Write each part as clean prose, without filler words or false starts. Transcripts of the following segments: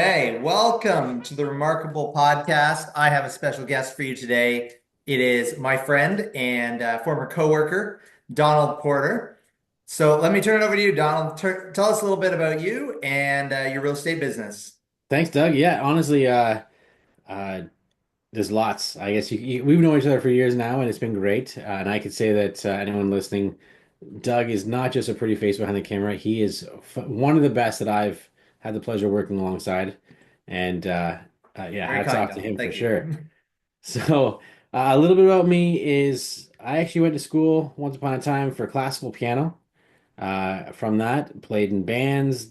Hey, welcome to the Remarkable Podcast. I have a special guest for you today. It is my friend and former coworker, Donald Porter. So let me turn it over to you, Donald. Tell us a little bit about you and your real estate business. Thanks, Doug. Yeah, honestly, uh, there's lots. I guess we've known each other for years now, and it's been great. And I could say that anyone listening, Doug is not just a pretty face behind the camera. He is one of the best that I've had the pleasure working alongside. And yeah, Very hats kind, off to Donald. him for Thank you. sure. So a little bit about me is I actually went to school once upon a time for classical piano. From that, played in bands,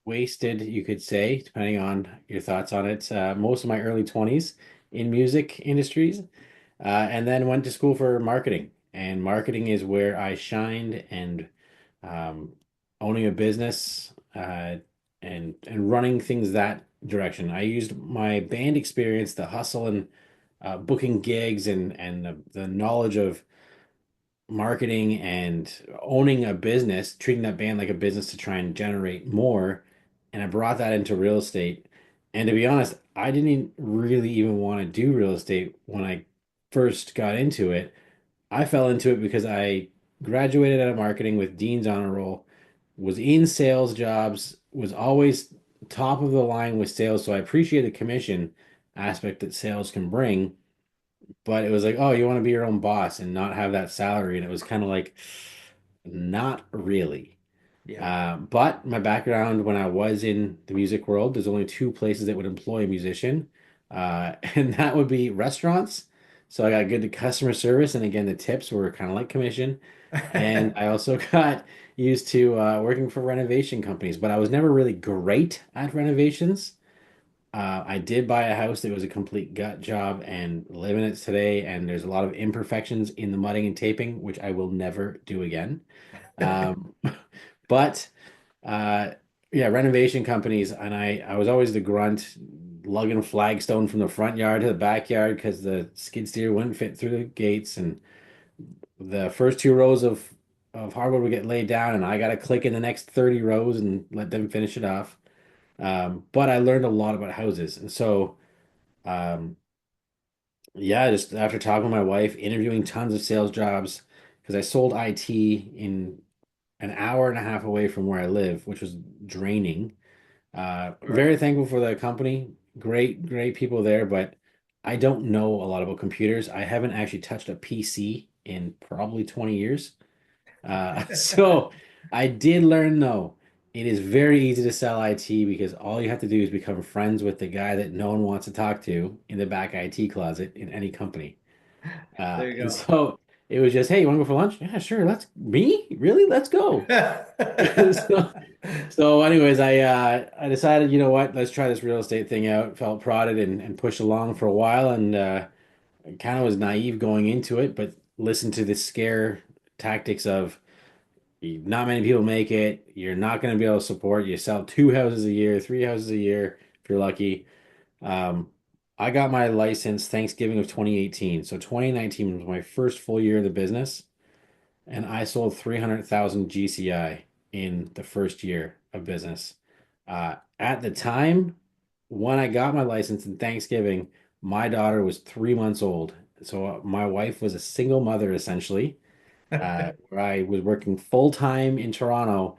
wasted, you could say, depending on your thoughts on it, most of my early 20s in music industries, and then went to school for marketing. And marketing is where I shined and um, owning a business and running things that direction. I used my band experience, the hustle and booking gigs and the knowledge of marketing and owning a business, treating that band like a business to try and generate more. And I brought that into real estate. And to be honest, I didn't really even want to do real estate when I first got into it. I fell into it because I graduated out of marketing with Dean's honor roll, was in sales jobs, was always top of the line with sales. So I appreciate the commission aspect that sales can bring, but it was like, oh, you want to be your own boss and not have that salary. And it was kind of like, not really. Yeah. But my background when I was in the music world, there's only two places that would employ a musician, and that would be restaurants. So I got good customer service, and again, the tips were kind of like commission. And I also got used to working for renovation companies, but I was never really great at renovations. I did buy a house that was a complete gut job and live in it today. And there's a lot of imperfections in the mudding and taping, which I will never do again. Um, but uh, yeah, renovation companies, and I was always the grunt, lugging flagstone from the front yard to the backyard because the skid steer wouldn't fit through the gates, and the first two rows of hardwood would get laid down, and I got to click in the next 30 rows and let them finish it off. But I learned a lot about houses, and so. Um, Yeah, just after talking with my wife, interviewing tons of sales jobs, because I sold IT in an hour and a half away from where I live, which was draining. Sure. Very thankful for the company. Great, great people there, but I don't know a lot about computers. I haven't actually touched a PC in probably 20 years. So I did learn though, it is very easy to sell IT because all you have to do is become friends with the guy that no one wants to talk to in the back IT closet in any company. There you And go. so it was just, hey, you want to go for lunch? Yeah, sure. Let's me? Really? Let's go. So, so anyways, I decided, you know what, let's try this real estate thing out. Felt prodded and pushed along for a while and kind of was naive going into it, but listened to the scare tactics of not many people make it. You're not going to be able to support. You sell two houses a year, three houses a year if you're lucky. Um, I got my license Thanksgiving of 2018. So 2019 was my first full year in the business, and I sold 300,000 GCI in the first year of business. At the time, when I got my license in Thanksgiving, my daughter was 3 months old. So my wife was a single mother essentially, where I was working full time in Toronto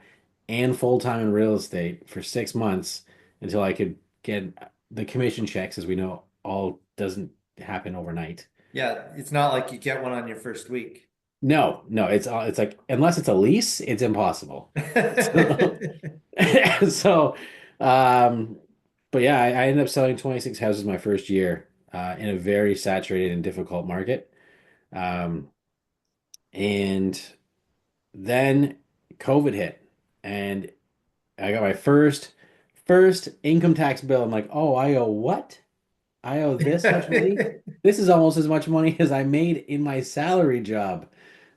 and full time in real estate for 6 months until I could get the commission checks, as we know, all doesn't happen overnight. Yeah, it's not like you get one on your first week. No, no, it's like unless it's a lease, it's impossible. So, so um, but yeah, I ended up selling 26 houses my first year in a very saturated and difficult market. Um, and then COVID hit, and I got my first income tax bill. I'm like, oh, I owe what? I owe this much money? This is almost as much money as I made in my salary job.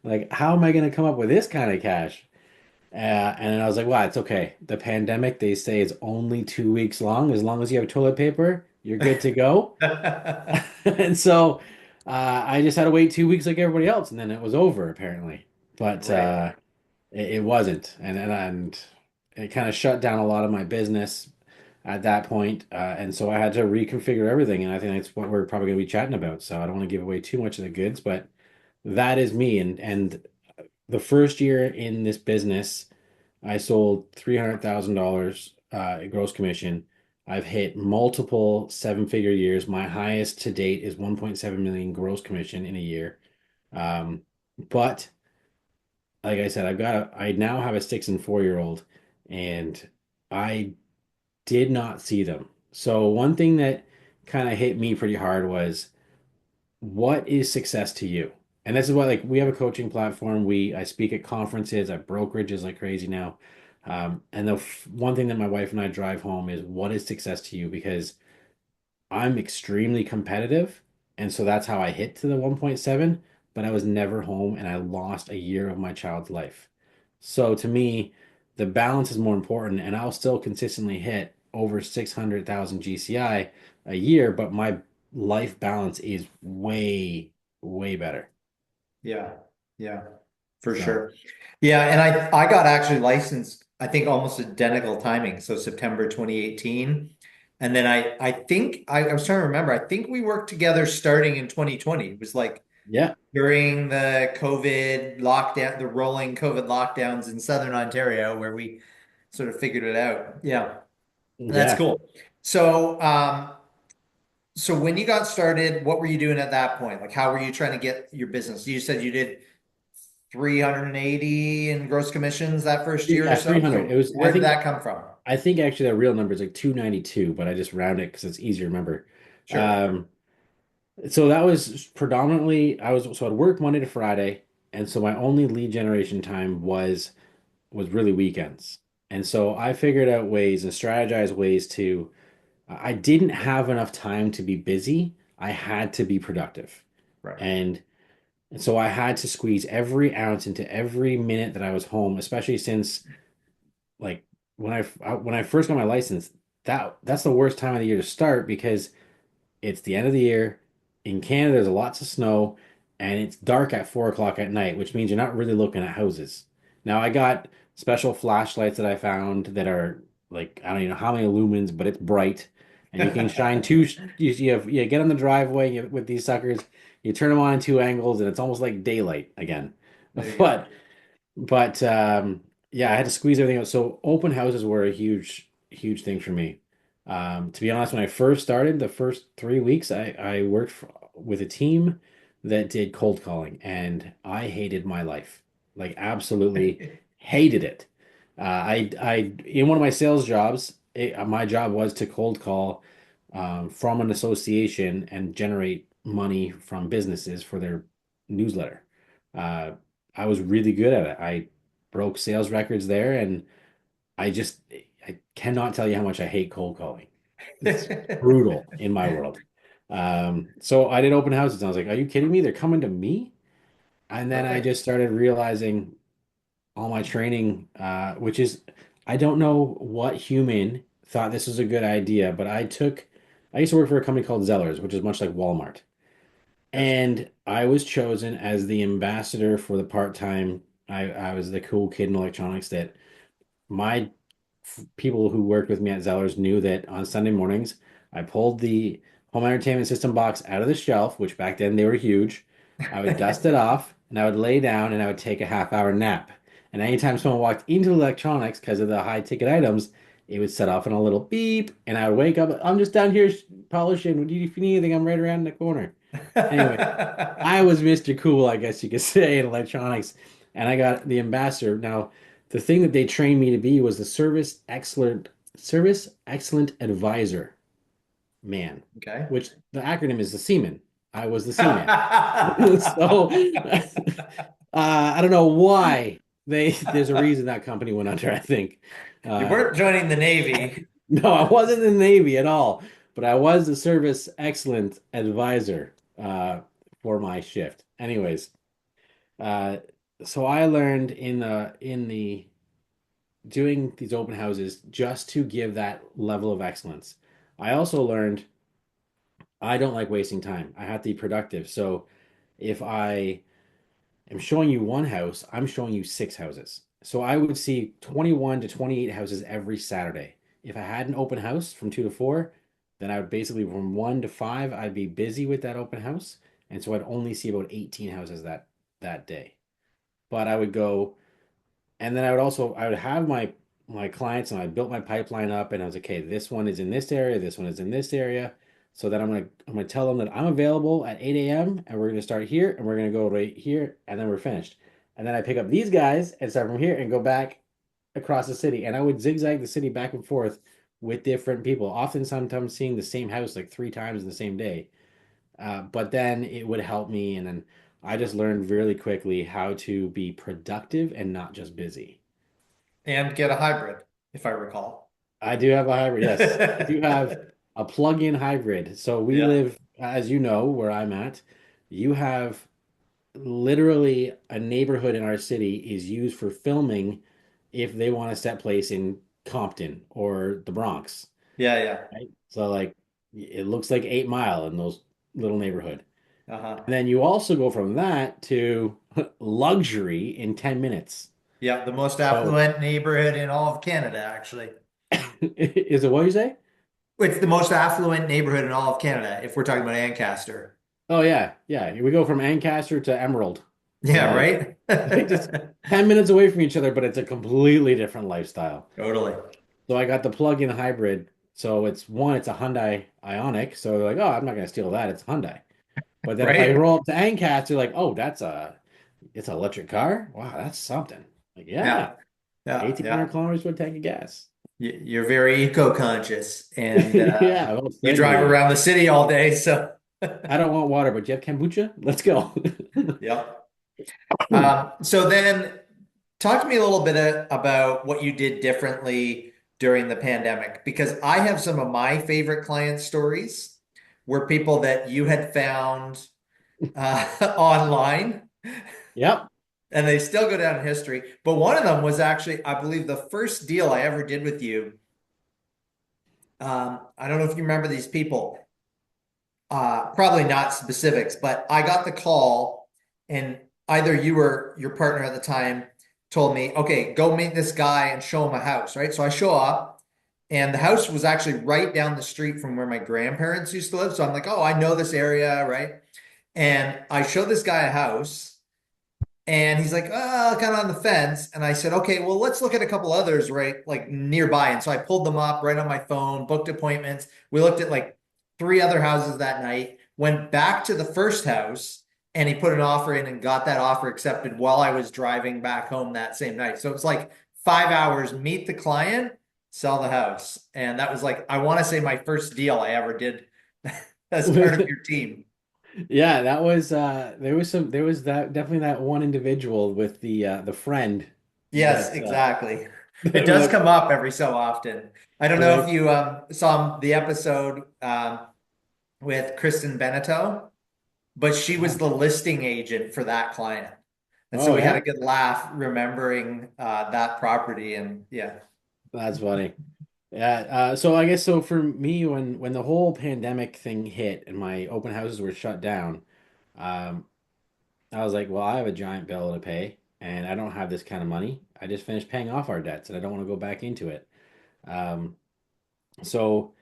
Like, how am I going to come up with this kind of cash? And then I was like, well, it's okay. The pandemic, they say, is only 2 weeks long. As long as you have toilet paper, you're good to go. And so I just had to wait 2 weeks like everybody else, and then it was over, apparently. But Right. it wasn't. And it kind of shut down a lot of my business. at that point. And so I had to reconfigure everything. And I think that's what we're probably going to be chatting about. So I don't want to give away too much of the goods, but that is me. And the first year in this business, I sold $300,000 gross commission. I've hit multiple seven-figure years. My highest to date is 1.7 million gross commission in a year. Um, but like I said, I now have a 6 and 4 year old, and I did not see them. So one thing that kind of hit me pretty hard was, what is success to you? And this is why, like, we have a coaching platform. I speak at conferences, at brokerages like crazy now. And one thing that my wife and I drive home is, what is success to you? Because I'm extremely competitive, and so that's how I hit to the 1.7, but I was never home and I lost a year of my child's life. So to me, the balance is more important, and I'll still consistently hit over 600,000 GCI a year, but my life balance is way, way better. Yeah, yeah, for So, sure. Yeah, and I got actually licensed, I think almost identical timing. So September 2018. And then I think I was trying to remember, I think we worked together starting in 2020. It was like yeah, during the COVID lockdown, the rolling COVID lockdowns in Southern Ontario, where we sort of figured it out. Yeah, that's yeah. cool. So, so when you got started, what were you doing at that point? Like, how were you trying to get your business? You said you did 380 in gross commissions that first year or Yeah, so. 300. So I where did think that come from? I think actually the real number is like 292, but I just round it because it's easier to remember. Sure. Um, So that was predominantly I'd work Monday to Friday, and so my only lead generation time was really weekends. And so I figured out ways and strategized ways to I didn't have enough time to be busy. I had to be productive. Right. And so I had to squeeze every ounce into every minute that I was home, especially since, like, when I first got my license, that's the worst time of the year to start because it's the end of the year. In Canada, there's lots of snow, and it's dark at 4 o'clock at night, which means you're not really looking at houses. Now, I got special flashlights that I found that are, like, I don't even know how many lumens, but it's bright, and you can shine two. You get on the driveway with these suckers. You turn them on in two angles, and it's almost like daylight again. There you go. But but yeah, I had to squeeze everything out. So open houses were a huge, huge thing for me. To be honest, when I first started, the first 3 weeks, I worked with a team that did cold calling, and I hated my life. Like, absolutely hated it. I in one of my sales jobs, my job was to cold call from an association and generate money from businesses for their newsletter. Uh, I was really good at it. I broke sales records there, and I cannot tell you how much I hate cold calling. It's brutal in my world. So I did open houses. And I was like, "Are you kidding me? They're coming to me?" And then I Okay. just started realizing all my training, which is, I don't know what human thought this was a good idea, but I used to work for a company called Zellers, which is much like Walmart. Gotcha. And I was chosen as the ambassador for the part-time. I was the cool kid in electronics that my people who worked with me at Zellers knew that on Sunday mornings, I pulled the home entertainment system box out of the shelf, which back then they were huge. I would dust it off and I would lay down and I would take a half-hour nap. And anytime someone walked into electronics because of the high ticket items, it would set off in a little beep and I would wake up. I'm just down here polishing. If you need anything, I'm right around the corner. Anyway, I was Mr. Cool, I guess you could say, in electronics, and I got the ambassador. Now, the thing that they trained me to be was the service excellent advisor man, Okay. which the acronym is the Seaman. I was the Seaman. So I don't know why there's a reason that company went under, I think. You Uh, weren't joining the Navy. no, I wasn't in the Navy at all, but I was the service excellent advisor for my shift. Anyways, uh, so I learned in the doing these open houses just to give that level of excellence. I also learned I don't like wasting time. I have to be productive. So if I am showing you one house, I'm showing you six houses. So I would see 21 to 28 houses every Saturday. if I had an open house from 2 to 4, then I would basically from 1 to 5, I'd be busy with that open house. And so I'd only see about 18 houses that day. But I would go, and then I would have my clients, and I built my pipeline up, and I was like, okay, this one is in this area, this one is in this area. So then I'm gonna tell them that I'm available at 8 a.m. and we're gonna start here and we're gonna go right here and then we're finished. And then I pick up these guys and start from here and go back across the city. And I would zigzag the city back and forth with different people, often sometimes seeing the same house like 3 times in the same day. But then it would help me, and then I just learned really quickly how to be productive and not just busy. And get a hybrid, if I recall. I do have a hybrid, yes. I do have a plug-in hybrid. So we Yeah. live, as you know, where I'm at, you have literally a neighborhood in our city is used for filming if they want to set place in Compton or the Bronx, Yeah, yeah. right? So like it looks like 8 Mile in those little neighborhood. Uh-huh. And then you also go from that to luxury in 10 minutes. Yeah, the most So affluent neighborhood in all of Canada, actually. is it what you say? It's the most affluent neighborhood in all of Canada, if we're talking about Ancaster. Oh yeah, yeah. We go from Ancaster to Emerald. Yeah, Like, right? like just 10 minutes away from each other, but it's a completely different lifestyle. Totally. So I got the plug-in hybrid. So it's a Hyundai Ioniq. So they're like, oh, I'm not gonna steal that. It's Hyundai. But then if I Right? roll up to Ancaster, like, oh, it's an electric car. Wow, that's something. Like, yeah, Yeah. Yeah, 1,800 yeah. kilometers for a tank of gas. You're very eco-conscious and Yeah, well, you thank drive you. around the city all day, so I don't want water, but do you have kombucha? Let's go. yep. So then talk to me a little bit about what you did differently during the pandemic, because I have some of my favorite client stories were people that you had found online, Yep. and they still go down in history. But one of them was actually, I believe, the first deal I ever did with you. I don't know if you remember these people. Probably not specifics, but I got the call, and either you or your partner at the time told me, okay, go meet this guy and show him a house, right? So I show up, and the house was actually right down the street from where my grandparents used to live. So I'm like, oh, I know this area, right? And I show this guy a house. And he's like, oh, kind of on the fence. And I said, okay, well, let's look at a couple others right like nearby. And so I pulled them up right on my phone, booked appointments. We looked at like three other houses that night, went back to the first house, and he put an offer in and got that offer accepted while I was driving back home that same night. So it was like 5 hours, meet the client, sell the house. And that was like, I want to say my first deal I ever did as part of your team. Yeah, that was there was that definitely that one individual with the friend Yes, that exactly. It that does went come up every so often. I don't know if like, you saw the episode with Kristen Beneteau, but she was oh, the listing agent for that client. And so oh we had a yeah, good laugh remembering that property. And yeah. that's funny. Yeah, so I guess so for me when the whole pandemic thing hit and my open houses were shut down, um, I was like, well, I have a giant bill to pay and I don't have this kind of money. I just finished paying off our debts and I don't want to go back into it. Um, so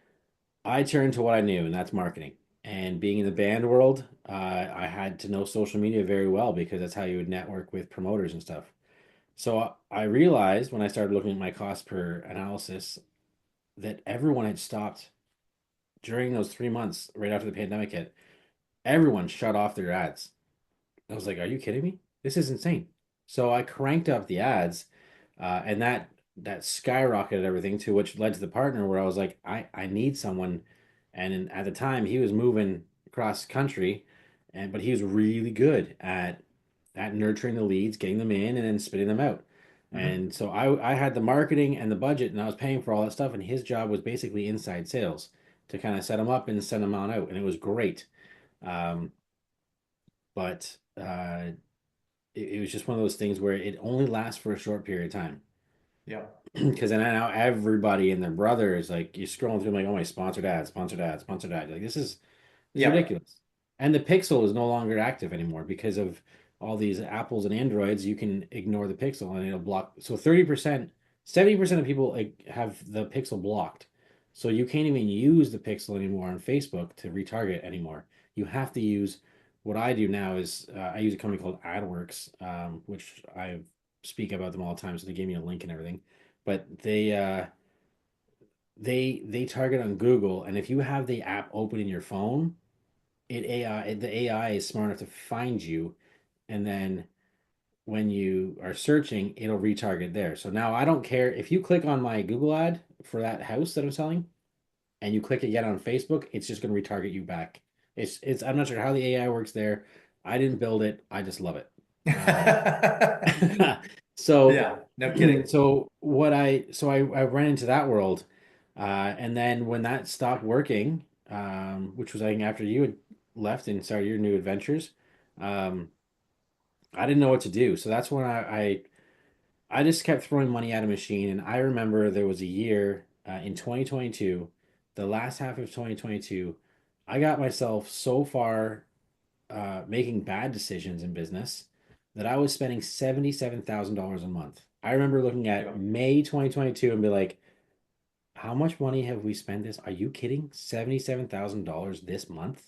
I turned to what I knew, and that's marketing. And being in the band world, I had to know social media very well because that's how you would network with promoters and stuff. So I realized when I started looking at my cost per analysis that everyone had stopped during those 3 months right after the pandemic hit. Everyone shut off their ads. I was like, are you kidding me? This is insane. So I cranked up the ads, and that skyrocketed everything to which led to the partner where I was like, I need someone. At the time, he was moving across country, but he was really good at nurturing the leads, getting them in, and then spitting them out. Mhm. And so I had the marketing and the budget, and I was paying for all that stuff. And his job was basically inside sales to kind of set them up and send them on out, and it was great. Um, but it was just one of those things where it only lasts for a short period of time. Yeah. Because then now everybody and their brother is like, you're scrolling through like, oh my sponsored ad, sponsored ad, sponsored ad. Like this is Yeah. ridiculous. And the Pixel is no longer active anymore because of all these Apples and Androids. You can ignore the Pixel and it'll block. So 30% 70% of people like have the pixel blocked. So you can't even use the pixel anymore on Facebook to retarget anymore. You have to use what I do now is I use a company called AdWorks, which I speak about them all the time. So they gave me a link and everything. But they target on Google, and if you have the app open in your phone, the AI is smart enough to find you, and then when you are searching, it'll retarget there. So now I don't care if you click on my Google ad for that house that I'm selling and you click it yet on Facebook, it's just going to retarget you back. It's I'm not sure how the AI works there. I didn't build it. I just love it. Um, so Yeah, no kidding. so I ran into that world, and then when that stopped working, which was I think after you had left and started your new adventures, um, I didn't know what to do. So that's when I just kept throwing money at a machine. And I remember there was a year in 2022, the last half of 2022, I got myself so far making bad decisions in business that I was spending $77,000 a month. I remember looking at Yeah. May 2022 and be like, how much money have we spent this? Are you kidding? $77,000 this month?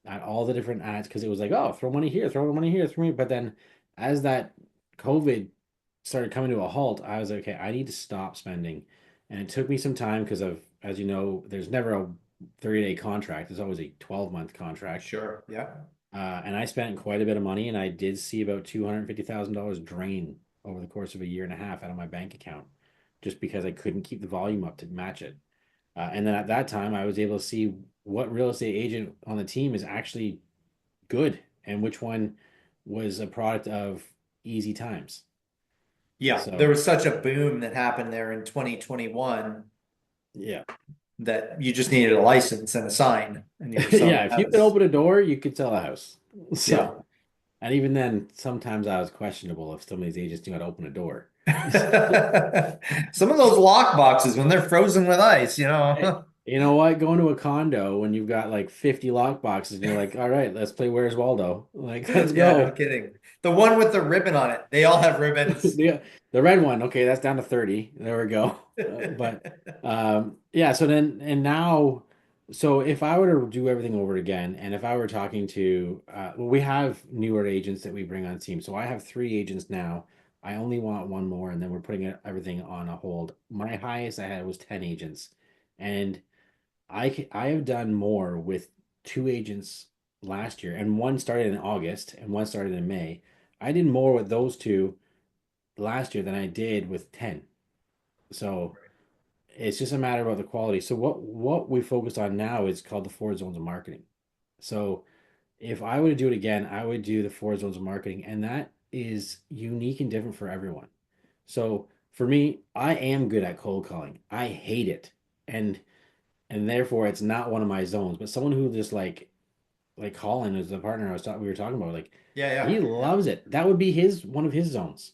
At all the different ads because it was like, oh, throw money here, throw money here, throw money. But then as that COVID started coming to a halt, I was like, okay, I need to stop spending. And it took me some time because of, as you know, there's never a 30-day contract. There's always a 12-month contract. Sure. Yeah. And I spent quite a bit of money and I did see about $250,000 drain over the course of a year and a half out of my bank account just because I couldn't keep the volume up to match it. And then at that time, I was able to see what real estate agent on the team is actually good and which one was a product of easy times. Yeah, there So, was such a boom that happened there in 2021 yeah. that you just needed a license and a sign and you were selling Yeah, if a you could house. open a door, you could sell a house. Yeah. So, and even then, sometimes I was questionable if some of these agents knew how to open a door. Some of those lock boxes when they're frozen with ice, you Hey, know. you know what? Going to a condo when you've got like 50 lock boxes and you're like, all right, let's play Where's Waldo? Like, let's Yeah, no go. kidding. The one with the ribbon on it. They all have ribbons. The the red one, okay, that's down to 30. There we go. But yeah, so then and now so if I were to do everything over again and if I were talking to well, we have newer agents that we bring on team. So I have three agents now. I only want one more and then we're putting everything on a hold. My highest I had was 10 agents. And I have done more with two agents last year and one started in August and one started in May. I did more with those two last year than I did with 10. So it's just a matter of the quality. So what we focus on now is called the four zones of marketing. So if I were to do it again, I would do the four zones of marketing, and that is unique and different for everyone. So for me, I am good at cold calling. I hate it. And and therefore it's not one of my zones. But someone who just like Colin is the partner we were talking about, like Yeah, yeah, he yeah, loves it. That would be his one of his zones.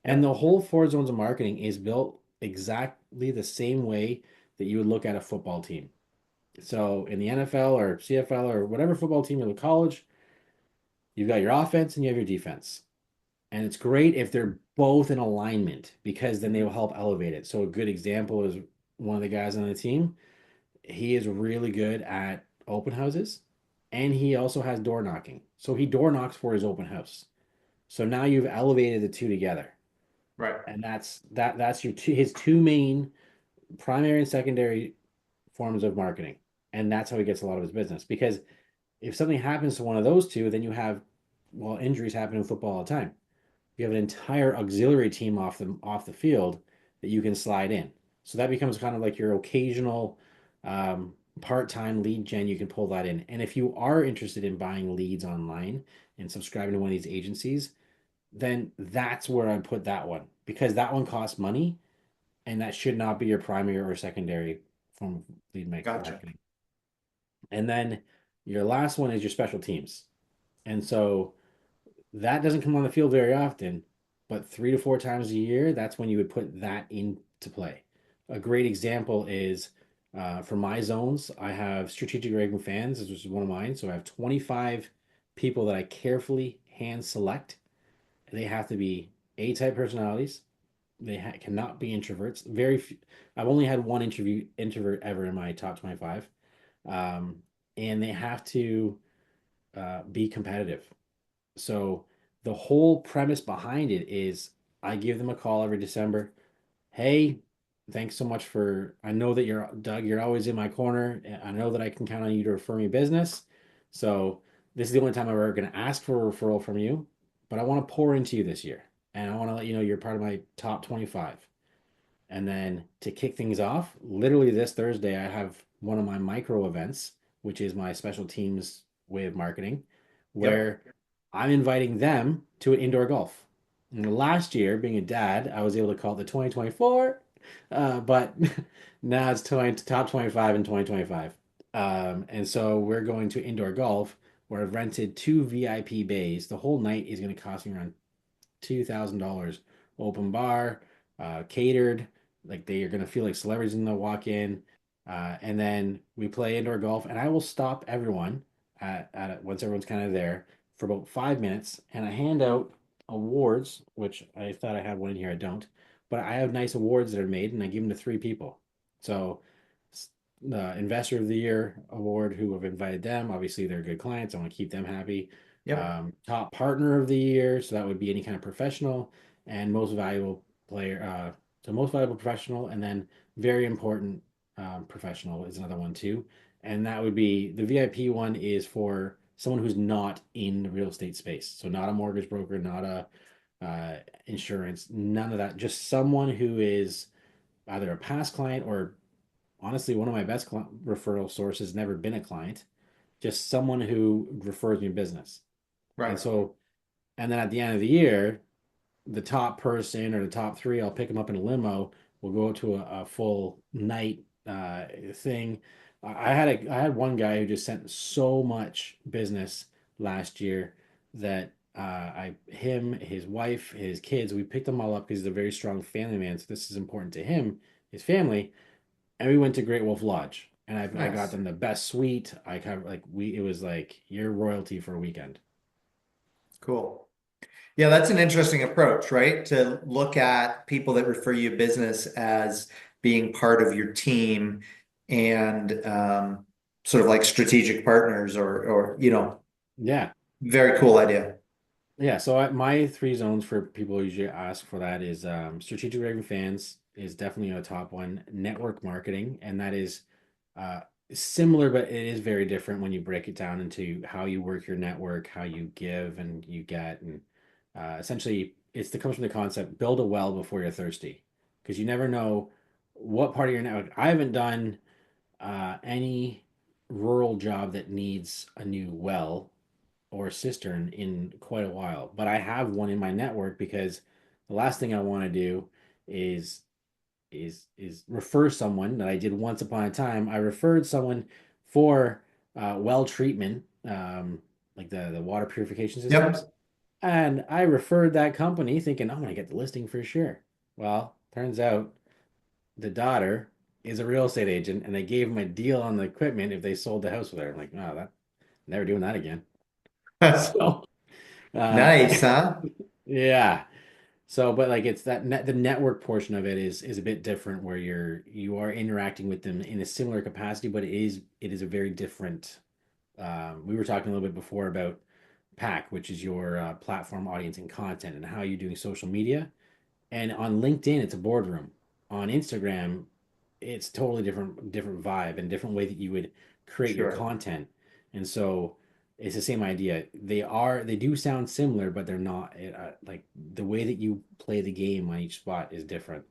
And yeah. the whole four zones of marketing is built exactly the same way that you would look at a football team. So in the NFL or CFL or whatever football team in the college, you've got your offense and you have your defense. And it's great if they're both in alignment because then they will Mhm. help elevate it. So a good example is one of the guys on the team. He is really good at open houses and he also has door knocking. So he door knocks for his open house. So now you've elevated the two together. Right. And that's his two main primary and secondary forms of marketing. And that's how he gets a lot of his business. Because if something happens to one of those two, then you have well, injuries happen in football all the time. You have an entire auxiliary team off the field that you can slide in. So that becomes kind of like your occasional part-time lead gen. You can pull that in. And if you are interested in buying leads online and subscribing to one of these agencies, then that's where I put that one because that one costs money and that should not be your primary or secondary form of lead Gotcha. marketing. And then your last one is your special teams. And so that doesn't come on the field very often, but 3 to 4 times a year, that's when you would put that into play. A great example is for my zones, I have strategic rating fans, which is one of mine. So I have 25 people that I carefully hand select. They have to be A type personalities, cannot be introverts. Very few, I've only had one interview introvert ever in my top 25. Um, and they have to be competitive. So the whole premise behind it is I give them a call every December. Hey, thanks so much for, I know that you're, Doug, you're always in my corner. I know that I can count on you to refer me business. So this is the only time I'm ever going to ask for a referral from you, but I want to pour into you this year. And I want to let you know you're part of my top 25. And then to kick things off, literally this Thursday, I have one of my micro events, which is my special teams way of marketing, Yep. where I'm inviting them to an indoor golf. And last year, being a dad, I was able to call it the 2024, but now it's 20, top 25 in 2025. And so we're going to indoor golf where I've rented two VIP bays. The whole night is going to cost me around $2,000. Open bar, catered. Like they are gonna feel like celebrities when they walk in. And then we play indoor golf, and I will stop everyone once everyone's kind of there for about 5 minutes, and I hand out awards, which I thought I had one in here. I don't, but I have nice awards that are made, and I give them to three people. So the Investor of the Year award, who have invited them. Obviously, they're good clients. I want to keep them happy. Yep. Top Partner of the Year, so that would be any kind of professional, and Most Valuable Player. So Most Valuable Professional, and then very important professional is another one too. And that would be the VIP one is for someone who's not in the real estate space. So not a mortgage broker, not a insurance, none of that. Just someone who is either a past client or honestly, one of my best referral sources never been a client, just someone who refers me business. And Right. so, and then at the end of the year, the top person or the top three, I'll pick them up in a limo. We'll go to a full night thing. I had one guy who just sent so much business last year that his wife, his kids, we picked them all up because he's a very strong family man. So this is important to him, his family, and we went to Great Wolf Lodge, and I got Nice. them the best suite. I kind like we it was like your royalty for a weekend. Cool. Yeah, that's an interesting approach, right? To look at people that refer you business as being part of your team and sort of like strategic partners or Yeah, very cool idea. yeah. So my three zones for people who usually ask for that is strategic raving fans is definitely a top one. Network marketing, and that is uh, similar, but it is very different when you break it down into how you work your network, how you give and you get, and essentially it comes from the concept build a well before you're thirsty, because you never know what part of your network. I haven't done any rural job that needs a new well or cistern in quite a while, but I have one in my network because the last thing I want to do is refer someone that I did once upon a time. I referred someone for well treatment, like the water purification systems, Yep. and I referred that company thinking I'm gonna get the listing for sure. Well, turns out the daughter is a real estate agent, and they gave him a deal on the equipment if they sold the house with her. I'm like, oh, that never doing that again. So, uh, Nice, huh? yeah. So, but like it's the network portion of it is a bit different where you are interacting with them in a similar capacity, but it is a very different. We were talking a little bit before about PAC, which is your platform audience and content, and how you're doing social media. And on LinkedIn, it's a boardroom. On Instagram, it's totally different vibe and different way that you would create your Sure. content. And so it's the same idea. They do sound similar, but they're not. Like the way that you play the game on each spot is different.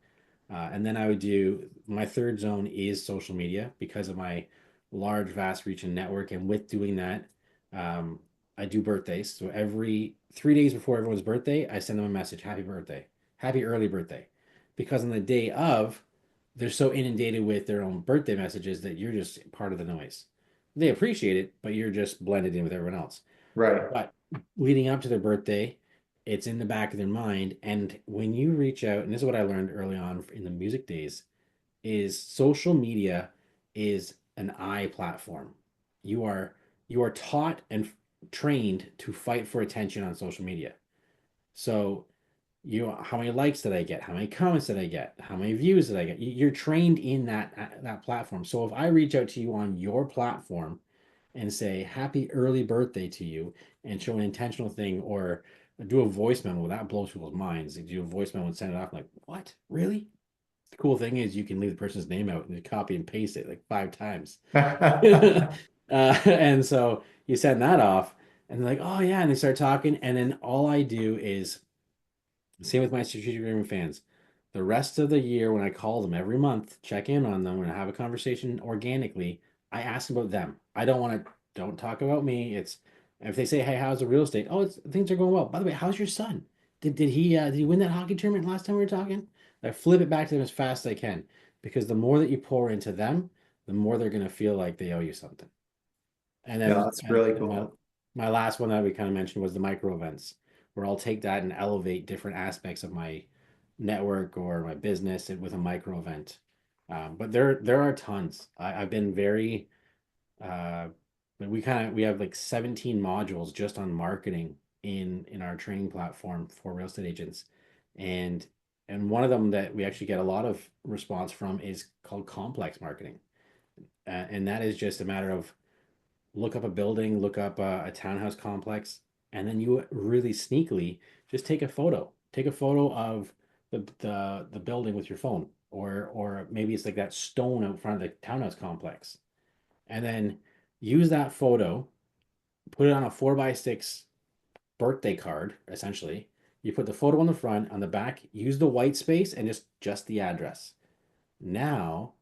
And then I would do my third zone is social media because of my large, vast reach and network. And with doing that, um, I do birthdays. So every 3 days before everyone's birthday, I send them a message, happy birthday, happy early birthday. Because on the day of, they're so inundated with their own birthday messages that you're just part of the noise. They appreciate it, but you're just blended in with everyone else. Right. But leading up to their birthday, it's in the back of their mind. And when you reach out, and this is what I learned early on in the music days, is social media is an I platform. You are you are taught and trained to fight for attention on social media. So how many likes did I get? How many comments did I get? How many views did I get? You're trained in that platform. So if I reach out to you on your platform and say happy early birthday to you and show an intentional thing or do a voice memo, that blows people's minds. They do a voice memo and send it off like, what? Really? The cool thing is you can leave the person's name out and copy and paste it like 5 times. And so you send that off and they're like, oh yeah, and they start talking. And then all I do is same with my strategic agreement fans. The rest of the year, when I call them every month, check in on them, when I have a conversation organically, I ask about them. I don't talk about me. It's if they say, "Hey, how's the real estate?" Oh, things are going well. By the way, how's your son? Did he win that hockey tournament last time we were talking? I flip it back to them as fast as I can because the more that you pour into them, the more they're gonna feel like they owe you something. And No, then that's really and cool. my last one that we kind of mentioned was the micro events, where I'll take that and elevate different aspects of my network or my business with a micro event. But there are tons. I've been very uh, but we have like 17 modules just on marketing in our training platform for real estate agents, and one of them that we actually get a lot of response from is called complex marketing, and that is just a matter of look up a building, look up a townhouse complex, and then you really sneakily just take a photo. Take a photo of the building with your phone, or maybe it's like that stone out front of the townhouse complex, and then use that photo, put it on a 4x6 birthday card, essentially. You put the photo on the front, on the back, use the white space and just the address. Now,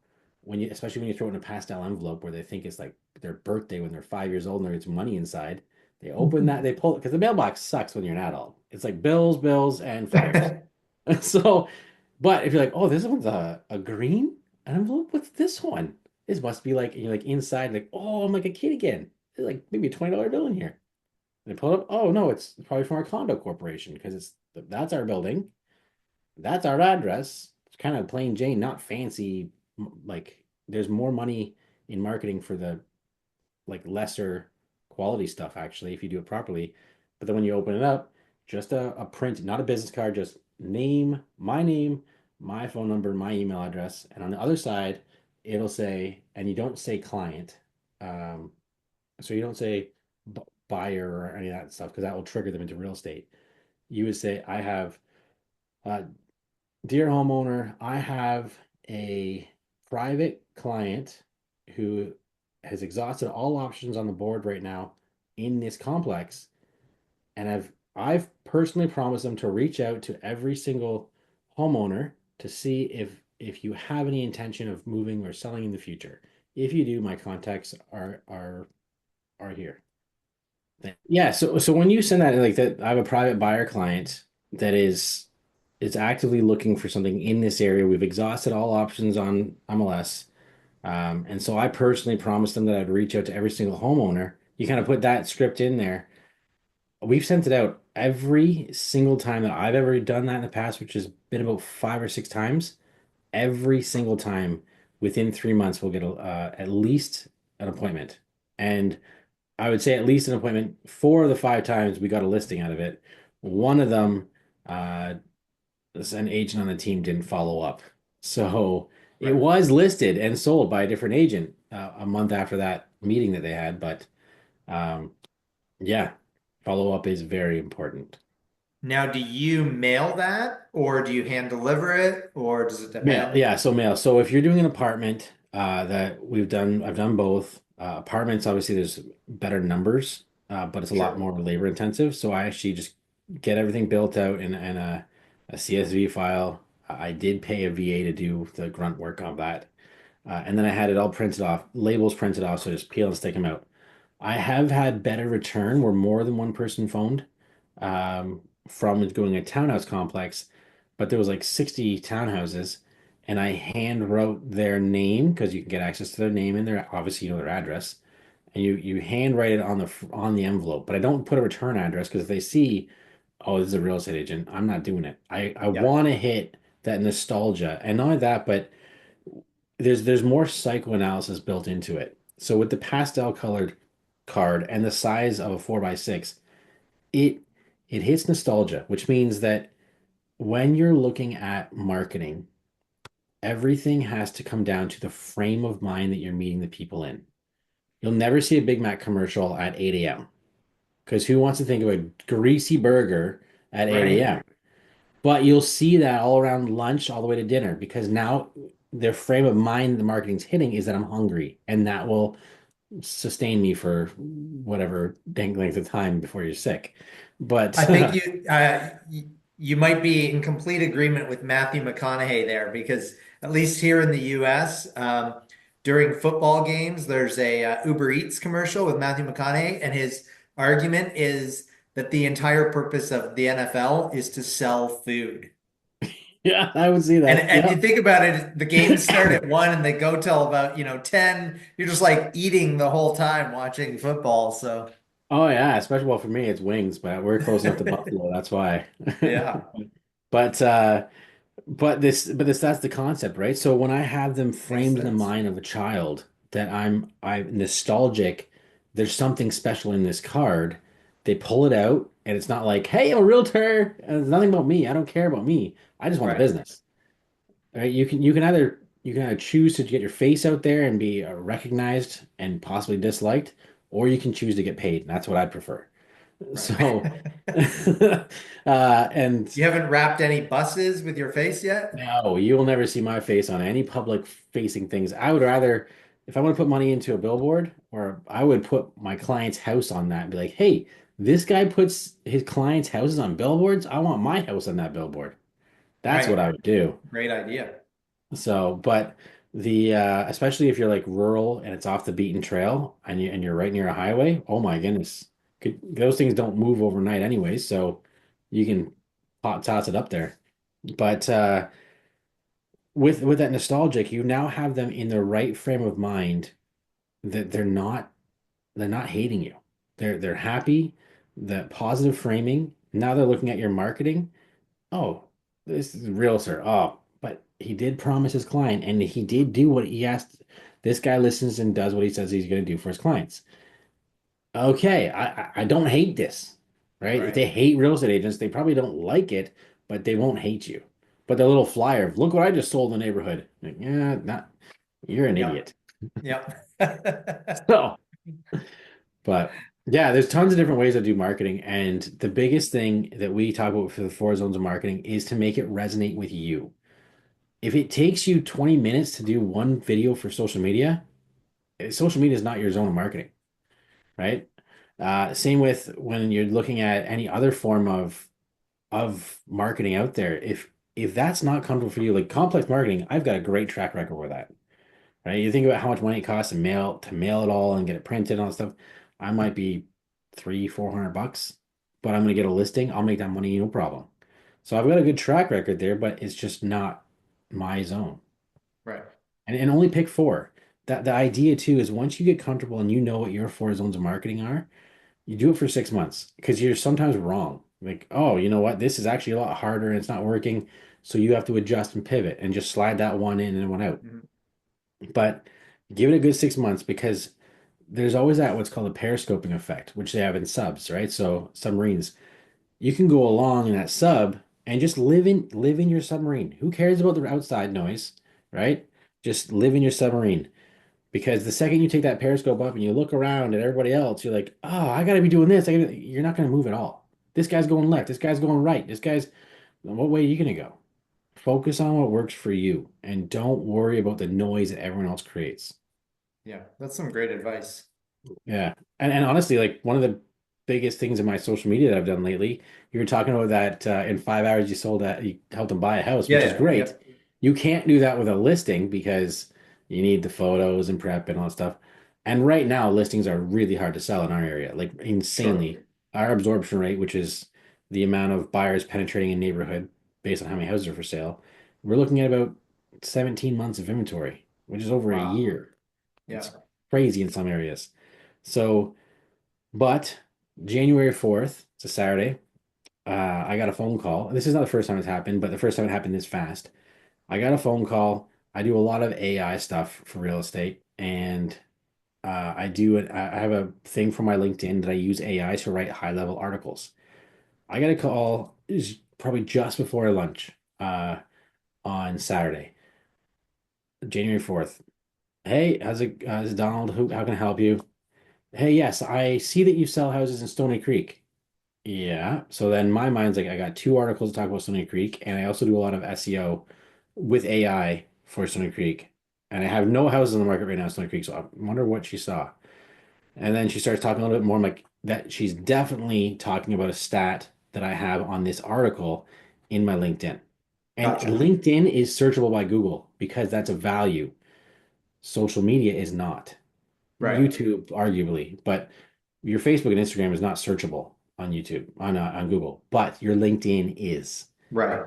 especially when you throw it in a pastel envelope where they think it's like their birthday when they're 5 years old and there's money inside, they open that, they pull it because the mailbox sucks when you're an adult. It's like bills, bills, and flyers. So, but if you're like, oh, this one's a green envelope, what's this one? This must be like, and you're like inside, like, oh, I'm like a kid again. There's like maybe a $20 bill in here. And they pull it up. Oh no, it's probably from our condo corporation because that's our building. That's our address. It's kind of plain Jane, not fancy. Like there's more money in marketing for the like lesser quality stuff actually if you do it properly. But then when you open it up, just a print, not a business card, just name, my phone number, my email address, and on the other side, it'll say, and you don't say client, um, so you don't say buyer or any of that stuff because that will trigger them into real estate. You would say, I have uh, dear homeowner, I have a private client who has exhausted all options on the board right now in this complex, and I've personally promised them to reach out to every single homeowner to see if you have any intention of moving or selling in the future. If you do, my contacts are here. Yeah, so when you send that like that, I have a private buyer client that is actively looking for something in this area. We've exhausted all options on MLS. And so I personally promised them that I'd reach out to every single homeowner. You kind of put that script in there. We've sent it out every single time that I've ever done that in the past, which has been about 5 or 6 times. Every single time within 3 months, we'll get at least an appointment. And I would say at least an appointment. 4 of the 5 times we got a listing out of it. One of them, uh, an agent on the team didn't follow up. So it Right. was listed and sold by a different agent a month after that meeting that they had. But um, yeah, follow up is very important. Now, do you mail that or do you hand deliver it or does it Mail, depend? yeah. So mail. So if you're doing an apartment, that I've done both. Apartments, obviously, there's better numbers, but it's a lot Sure. more labor intensive. So I actually just get everything built out in a CSV file. I did pay a VA to do the grunt work of that, and then I had it all printed off, labels printed off, so just peel and stick them out. I have had better return where more than one person phoned from doing a townhouse complex, but there was like 60 townhouses, and I hand wrote their name because you can get access to their name and their obviously you know their address, and you hand write it on the envelope. But I don't put a return address because if they see, oh, this is a real estate agent, I'm not doing it. I Yeah. want to hit that nostalgia, and not only that, but there's more psychoanalysis built into it. So with the pastel colored card and the size of a 4x6, it it hits nostalgia, which means that when you're looking at marketing, everything has to come down to the frame of mind that you're meeting the people in. You'll never see a Big Mac commercial at 8 a.m. because who wants to think of a greasy burger at 8 Right. a.m.? But you'll see that all around lunch, all the way to dinner, because now their frame of mind the marketing's hitting is that I'm hungry, and that will sustain me for whatever dang length of time before you're sick. I But think you might be in complete agreement with Matthew McConaughey there because at least here in the US, during football games, there's a Uber Eats commercial with Matthew McConaughey, and his argument is that the entire purpose of the NFL is to sell food. yeah, I would see And that. and you Yep. think about it, the games start at 1 and they go till about, 10. You're just like eating the whole time watching football. So Oh yeah, especially well for me, it's wings, but we're close enough to Buffalo, that's why. yeah, But but this that's the concept, right? So when I have them makes framed in the sense. mind of a child that I'm nostalgic, there's something special in this card. They pull it out, and it's not like, "Hey, I'm a realtor. It's nothing about me. I don't care about me. I just want the Right. business." Right? You can either choose to get your face out there and be recognized and possibly disliked, or you can choose to get paid. And that's what I'd prefer. Right. So, and You haven't wrapped any buses with your face yet? no, you will never see my face on any public facing things. I would rather, if I want to put money into a billboard, or I would put my client's house on that and be like, hey, this guy puts his client's houses on billboards. I want my house on that billboard. That's what Right. I would do. Great idea. So, but the especially if you're like rural and it's off the beaten trail and you're right near a highway, oh my goodness. Those things don't move overnight anyways, so you can pot toss it up there. But with that nostalgic, you now have them in the right frame of mind that they're not hating you. They're happy, that positive framing. Now they're looking at your marketing. Oh, this is a realtor. Oh, but he did promise his client and he did do what he asked. This guy listens and does what he says he's going to do for his clients. Okay, I don't hate this, right? If Right. they hate real estate agents, they probably don't like it, but they won't hate you. But the little flyer of, look what I just sold in the neighborhood. Like, yeah, not you're an Yep. idiot. Yep. So, but yeah, there's tons of different ways to do marketing. And the biggest thing that we talk about for the four zones of marketing is to make it resonate with you. If it takes you 20 minutes to do one video for social media, social media is not your zone of marketing, right? Same with when you're looking at any other form of marketing out there. If that's not comfortable for you, like complex marketing, I've got a great track record with that, right? You think about how much money it costs to mail it all and get it printed and all that stuff. I might be 300-400 bucks, but I'm gonna get a listing. I'll make that money no problem. So I've got a good track record there, but it's just not my zone. Right. And only pick four. That the idea too is once you get comfortable and you know what your four zones of marketing are, you do it for 6 months because you're sometimes wrong. Like, oh, you know what? This is actually a lot harder and it's not working. So you have to adjust and pivot and just slide that one in and one out. Mhm. But give it a good 6 months because there's always that what's called a periscoping effect, which they have in subs, right? So submarines, you can go along in that sub and just live in your submarine. Who cares about the outside noise, right? Just live in your submarine. Because the second you take that periscope up and you look around at everybody else, you're like, oh, I got to be doing this. You're not going to move at all. This guy's going left. Right. This guy's going right. What way are you going to go? Focus on what works for you and don't worry about the noise that everyone else creates. Yeah. That's some great advice. Yeah. And honestly, like one of the biggest things in my social media that I've done lately, you were talking about that in 5 hours you helped them buy a house, Yeah. which is Yeah. great. Yep. You can't do that with a listing because you need the photos and prep and all that stuff. And right now, listings are really hard to sell in our area, like Sure. insanely. Our absorption rate, which is the amount of buyers penetrating a neighborhood based on how many houses are for sale, we're looking at about 17 months of inventory, which is over a Wow. year. It's Yeah. crazy in some areas. So, but January 4th, it's a Saturday, I got a phone call. This is not the first time it's happened, but the first time it happened this fast. I got a phone call. I do a lot of AI stuff for real estate, and I do it. I have a thing for my LinkedIn that I use AI to write high level articles. I got a call probably just before lunch on Saturday, January 4th. Hey, this is Donald. How can I help you? Hey, yes, I see that you sell houses in Stony Creek. Yeah. So then my mind's like, I got two articles to talk about Stony Creek, and I also do a lot of SEO with AI for Stony Creek. And I have no houses on the market right now in Stony Creek, so I wonder what she saw. And then she starts talking a little bit more. I'm like, that she's definitely talking about a stat that I have on this article in my LinkedIn. And Gotcha. LinkedIn is searchable by Google because that's a value. Social media is not. Right. YouTube, arguably, but your Facebook and Instagram is not searchable on YouTube, on Google, but your LinkedIn is. Right.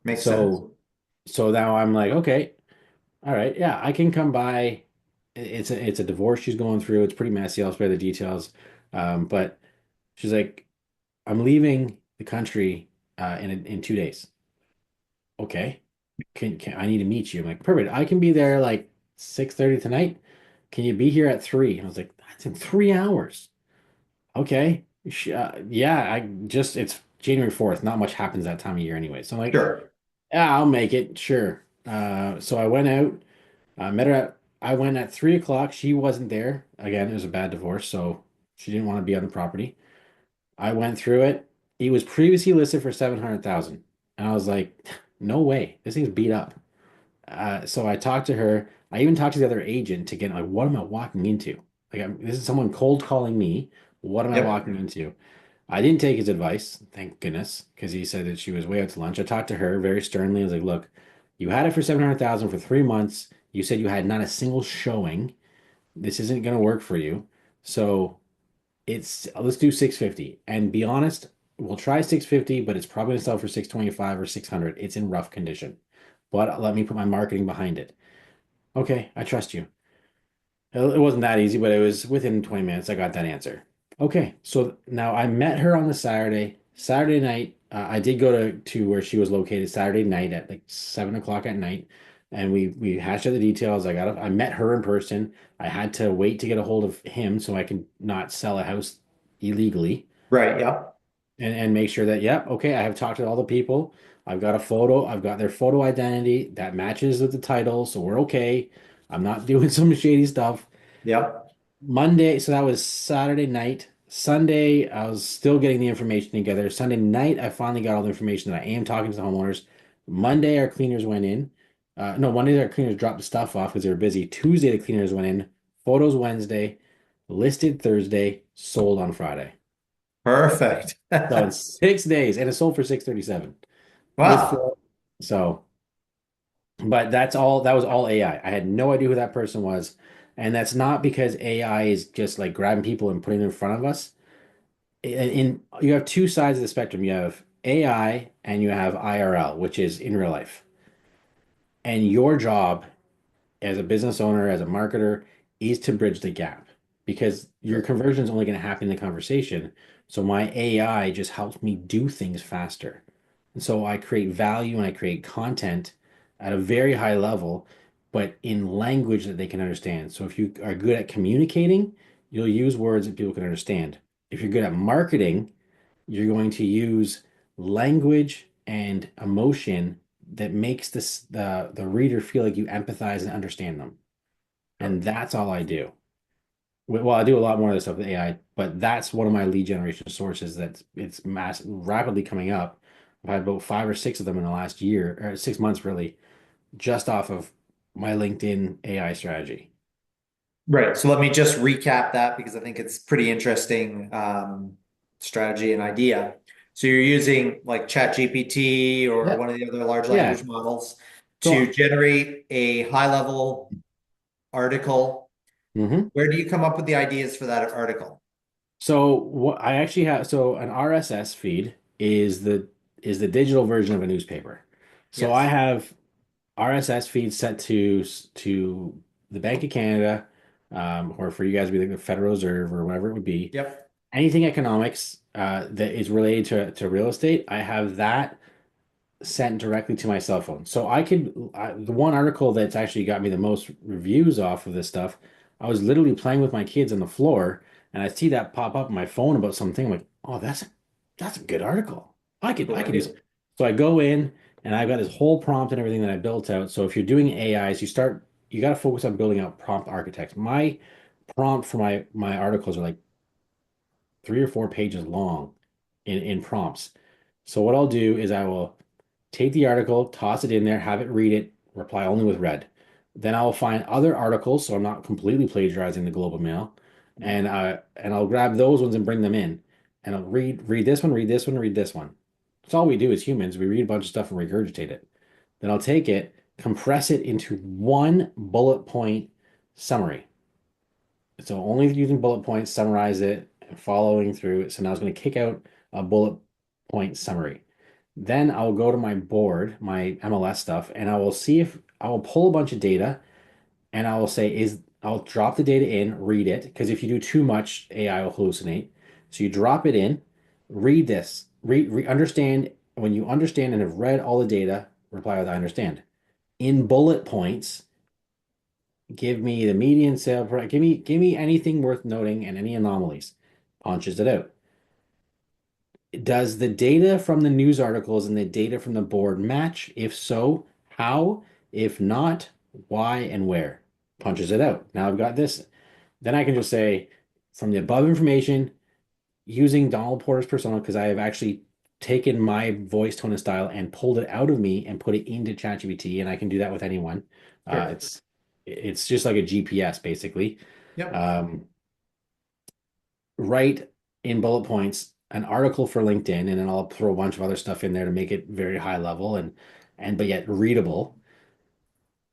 Makes sense. So so now I'm like, okay, all right, yeah, I can come by. It's a divorce she's going through. It's pretty messy. I'll spare the details. But she's like, I'm leaving the country in 2 days. Okay. Can I need to meet you? I'm like, perfect. I can be there like 6:30 tonight. Can you be here at 3? And I was like, that's in 3 hours. Okay. Yeah, it's January 4th. Not much happens that time of year anyway. So I'm like, Sure. yeah, I'll make it. Sure. So I went out, met her I went at 3 o'clock. She wasn't there. Again, it was a bad divorce, so she didn't want to be on the property. I went through it. It was previously listed for 700,000. And I was like, no way. This thing's beat up. So I talked to her. I even talked to the other agent to get like, what am I walking into? Like, this is someone cold calling me. What am I Yep. walking into? I didn't take his advice, thank goodness, because he said that she was way out to lunch. I talked to her very sternly. I was like, look, you had it for 700,000 for 3 months. You said you had not a single showing. This isn't going to work for you. So let's do 650. And be honest, we'll try 650, but it's probably going to sell for 625 or 600. It's in rough condition. But let me put my marketing behind it. Okay, I trust you. It wasn't that easy, but it was within 20 minutes. I got that answer. Okay, so now I met her on the Saturday. Saturday night, I did go to where she was located Saturday night at like 7 o'clock at night, and we hashed out the details. I met her in person. I had to wait to get a hold of him so I could not sell a house illegally Right. Yep. and make sure that, yep, okay, I have talked to all the people. I've got a photo. I've got their photo identity that matches with the title, so we're okay. I'm not doing some shady stuff. Yep. Monday, so that was Saturday night. Sunday, I was still getting the information together. Sunday night, I finally got all the information that I am talking to the homeowners. Monday, our cleaners went in. No, Monday, our cleaners dropped the stuff off because they were busy. Tuesday, the cleaners went in. Photos Wednesday, listed Thursday, sold on Friday. Perfect. So in 6 days, and it sold for 637 with Wow. four. So, but that was all AI. I had no idea who that person was. And that's not because AI is just like grabbing people and putting them in front of us. You have two sides of the spectrum. You have AI and you have IRL, which is in real life. And your job as a business owner, as a marketer, is to bridge the gap because your Sure. conversion is only going to happen in the conversation. So my AI just helps me do things faster. And so I create value and I create content at a very high level, but in language that they can understand. So if you are good at communicating, you'll use words that people can understand. If you're good at marketing, you're going to use language and emotion that makes the reader feel like you empathize and understand them. Sure. And that's all I do. Well, I do a lot more of this stuff with AI, but that's one of my lead generation sources that it's rapidly coming up. I've had about 5 or 6 of them in the last year, or 6 months really, just off of my LinkedIn AI strategy. Right. So let me just recap that because I think it's pretty interesting strategy and idea. So you're using like ChatGPT or Yeah. one of the other large Yeah. language models to So, generate a high level article. mhm. Where do you come up with the ideas for that article? So what I actually have, so an RSS feed is the digital version of a newspaper. So I Yes. have RSS feeds set to the Bank of Canada, or for you guys, it'd be like the Federal Reserve or whatever it would be. Yep. Anything economics that is related to real estate, I have that sent directly to my cell phone. So the one article that's actually got me the most reviews off of this stuff, I was literally playing with my kids on the floor and I see that pop up on my phone about something. I'm like, oh, that's a good article. I could use Right. it. So I go in and I've got this whole prompt and everything that I built out. So if you're doing AIs, you got to focus on building out prompt architects. My prompt for my articles are like 3 or 4 pages long in prompts. So what I'll do is I will take the article, toss it in there, have it read it, reply only with red. Then I'll find other articles, so I'm not completely plagiarizing the Global Mail, and I'll grab those ones and bring them in, and I'll read this one, read this one, read this one. That's all we do as humans. We read a bunch of stuff and regurgitate it. Then I'll take it, compress it into one bullet point summary. So only using bullet points, summarize it, and following through it. So now it's going to kick out a bullet point summary. Then I'll go to my board, my MLS stuff, and I will see if I will pull a bunch of data and I will say, I'll drop the data in, read it, because if you do too much, AI will hallucinate. So you drop it in, read this, understand. When you understand and have read all the data, reply with I understand. In bullet points, give me the median sale price. Give me anything worth noting and any anomalies. Punches it out. Does the data from the news articles and the data from the board match? If so, how? If not, why and where? Punches it out. Now I've got this. Then I can just say from the above information, using Donald Porter's persona, because I have actually taken my voice, tone, and style and pulled it out of me and put it into ChatGPT, and I can do that with anyone. Uh, Sure. it's it's just like a GPS basically. Yep. Um, write in bullet points an article for LinkedIn, and then I'll throw a bunch of other stuff in there to make it very high level and but yet readable.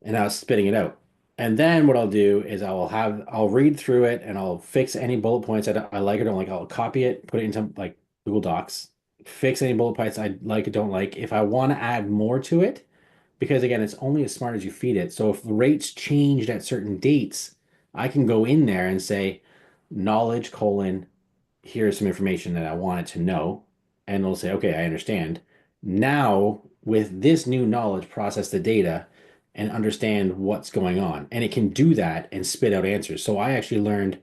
And I was spitting it out. And then what I'll do is I'll read through it and I'll fix any bullet points I like or don't like. I'll copy it, put it into like Google Docs, fix any bullet points I like or don't like. If I want to add more to it, because again, it's only as smart as you feed it. So if the rates changed at certain dates, I can go in there and say knowledge colon here's some information that I wanted to know. And it'll say, okay, I understand. Now, with this new knowledge, process the data and understand what's going on. And it can do that and spit out answers. So I actually learned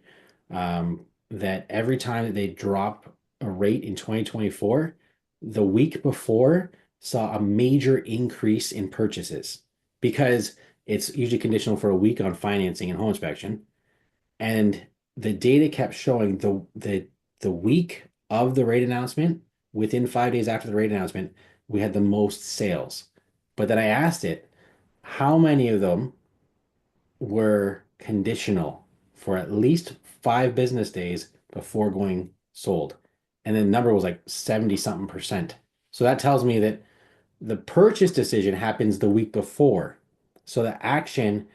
that every time that they drop a rate in 2024, the week before saw a major increase in purchases because it's usually conditional for a week on financing and home inspection. And the data kept showing the week of the rate announcement, within 5 days after the rate announcement, we had the most sales. But then I asked it, how many of them were conditional for at least 5 business days before going sold? And the number was like 70 something percent. So that tells me that the purchase decision happens the week before. So the action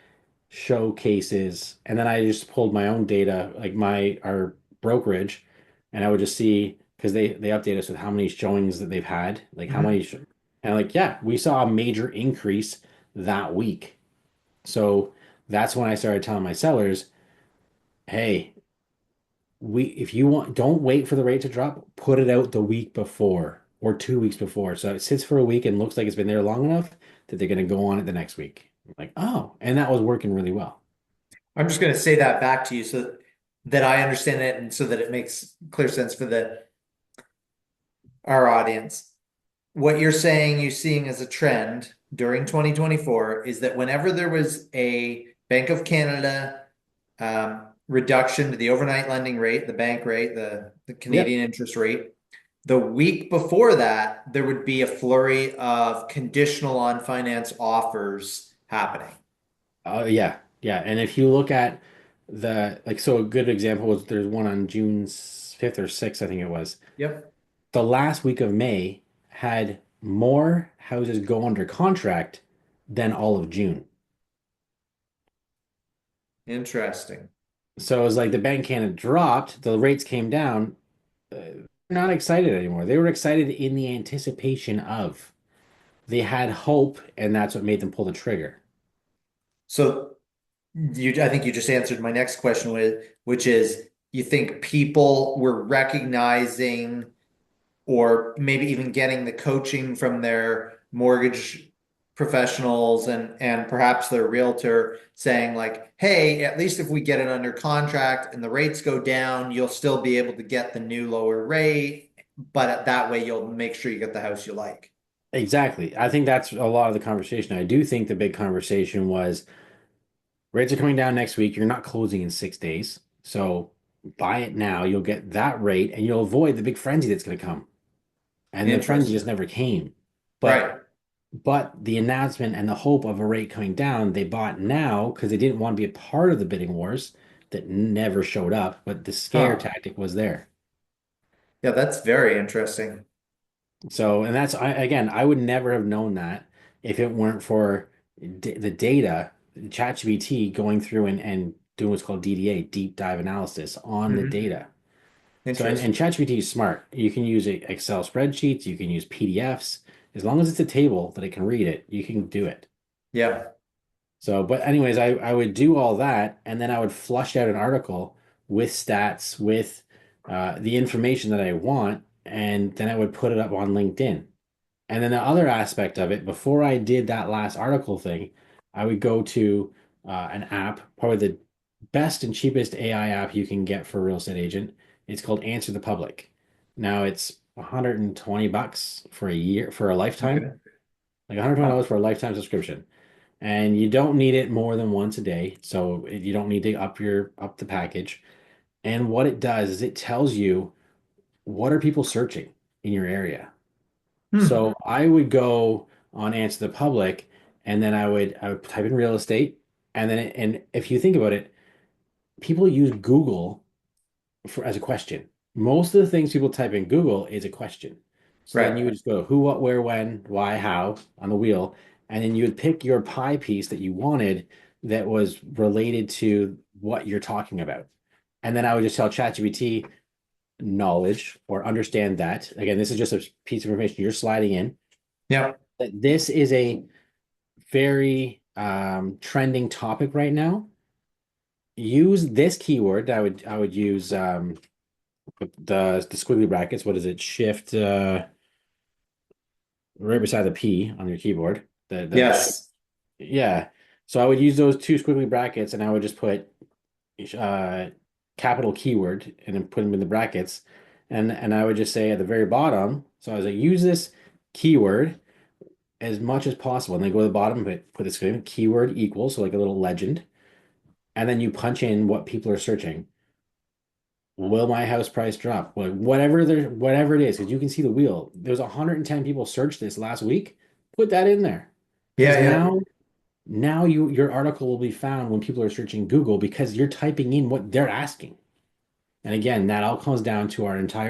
showcases, and then I just pulled my own data, like my our brokerage, and I would just see because they update us with how many showings that they've had, like how Mhm. many, and like yeah, we saw a major increase that week. So that's when I started telling my sellers, hey, we if you want, don't wait for the rate to drop, put it out the week before or 2 weeks before. So it sits for a week and looks like it's been there long enough that they're going to go on it the next week. Like, oh, and that was working really well. I'm just going to say that back to you so that I understand it and so that it makes clear sense for the our audience. What you're saying you're seeing as a trend during 2024 is that whenever there was a Bank of Canada reduction to the overnight lending rate, the bank rate, the Yep. Canadian interest rate, the week before that, there would be a flurry of conditional on finance offers happening. Oh yeah, yeah. And if you look at the like, so a good example was there's one on June 5th or 6th, I think it was. Yep. The last week of May had more houses go under contract than all of June. Interesting. So it was like the Bank of Canada dropped, the rates came down. They're not excited anymore. They were excited in the anticipation of. They had hope, and that's what made them pull the trigger. So I think you just answered my next question with, which is you think people were recognizing or maybe even getting the coaching from their mortgage professionals and perhaps their realtor saying like, hey, at least if we get it under contract and the rates go down, you'll still be able to get the new lower rate. but that way you'll make sure you get the house you like. Exactly. I think that's a lot of the conversation. I do think the big conversation was rates are coming down next week. You're not closing in 6 days. So buy it now. You'll get that rate and you'll avoid the big frenzy that's going to come. And the frenzy just Interesting. never came. But Right. the announcement and the hope of a rate coming down, they bought now because they didn't want to be a part of the bidding wars that never showed up, but the scare Huh. tactic was there. Yeah, that's very interesting. So, and that's again, I would never have known that if it weren't for the data, ChatGPT going through and doing what's called DDA, deep dive analysis on the Hmm. data. So, and Interesting. ChatGPT is smart. You can use Excel spreadsheets, you can use PDFs. As long as it's a table that it can read it, you can do it. Yeah. So, but anyways, I would do all that, and then I would flush out an article with stats, with the information that I want, and then I would put it up on LinkedIn. And then the other aspect of it, before I did that last article thing, I would go to an app, probably the best and cheapest AI app you can get for a real estate agent. It's called Answer the Public. Now it's 120 bucks for a year for a lifetime, Okay. like $120 Huh. for a lifetime subscription. And you don't need it more than once a day, so you don't need to up the package. And what it does is it tells you what are people searching in your area. Hmm. So I would go on Answer the Public, and then I would type in real estate, and then and if you think about it, people use Google for as a question. Most of the things people type in Google is a question. So then you Right. would just go who, what, where, when, why, how on the wheel, and then you would pick your pie piece that you wanted that was related to what you're talking about. And then I would just tell ChatGPT knowledge or understand that. Again, this is just a piece of information you're sliding in. Yeah. That this is a very trending topic right now. Use this keyword. I would use the squiggly brackets. What is it? Shift right beside the P on your keyboard. The shift. Yes. Yeah. So I would use those two squiggly brackets, and I would just put uh, capital keyword and then put them in the brackets, and I would just say at the very bottom. So I was like, use this keyword as much as possible, and then go to the bottom, put this keyword equals, so like a little legend, and then you punch in what people are searching. Will my house price drop? Whatever it is, because you can see the wheel. There's 110 people searched this last week. Put that in there, because Yeah, yeah. now your article will be found when people are searching Google because you're typing in what they're asking. And again, that all comes down to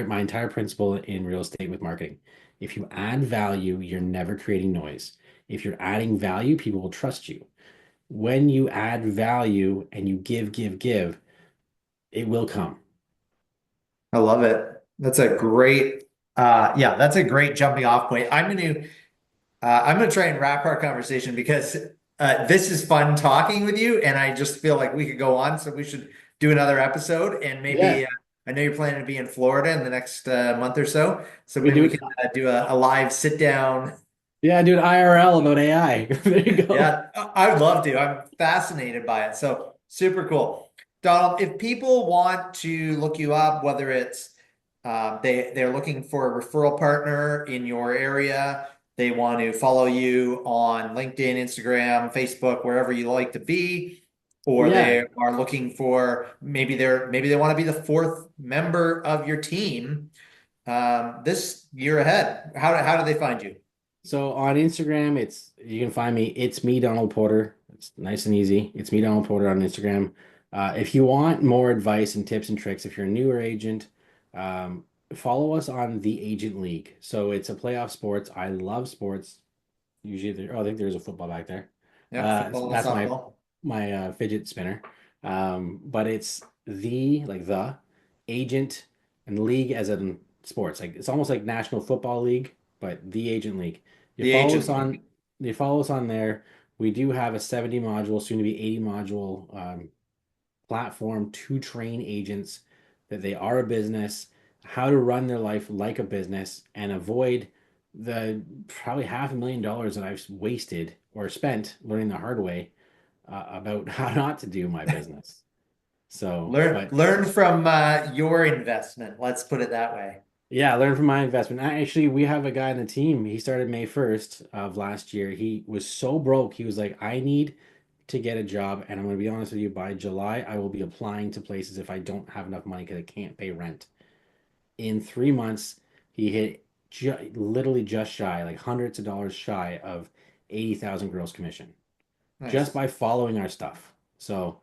my entire principle in real estate with marketing. If you add value, you're never creating noise. If you're adding value, people will trust you. When you add value and you give, it will come. I love it. That's a great yeah, that's a great jumping off point. I'm gonna try and wrap our conversation because this is fun talking with you, and I just feel like we could go on. So we should do another episode, and maybe Yeah, I know you're planning to be in Florida in the next month or so, so we maybe we do. can do a live sit down. Yeah, dude, IRL about AI. There you go. Yeah, I would love to. I'm fascinated by it. So super cool. Donald, if people want to look you up, whether it's they're looking for a referral partner in your area, they want to follow you on LinkedIn, Instagram, Facebook, wherever you like to be, or Yeah. they are looking for maybe they want to be the fourth member of your team this year ahead. How do they find you? So on Instagram, you can find me. It's me, Donald Porter. It's nice and easy. It's me, Donald Porter on Instagram. If you want more advice and tips and tricks, if you're a newer agent, um, follow us on the Agent League. So it's a playoff sports. I love sports. Usually, I think there's a football back there. Yeah, football and That's softball. my fidget spinner. But it's the agent and league as in sports. Like it's almost like National Football League, but the agent league. You The follow us agent on league. you follow us on there. We do have a 70 module, soon to be 80 module platform to train agents that they are a business, how to run their life like a business, and avoid the probably $500,000 that I've wasted or spent learning the hard way about how not to do my business. So, Learn but learn from your investment. Let's put it that way. Yeah, learn from my investment. Actually, we have a guy on the team. He started May 1st of last year. He was so broke. He was like, I need to get a job. And I'm going to be honest with you, by July, I will be applying to places if I don't have enough money because I can't pay rent. In 3 months, he hit ju literally just shy, like hundreds of dollars shy of 80,000 gross commission just Nice. by following our stuff. So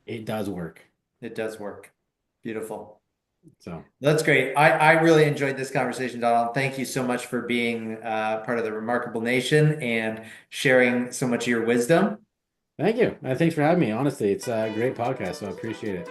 it does work. It does work. Beautiful. So That's great. I really enjoyed this conversation, Donald. Thank you so much for being part of the Remarkable Nation and sharing so much of your wisdom. thank you. Thanks for having me. Honestly, it's a great podcast, so I appreciate it.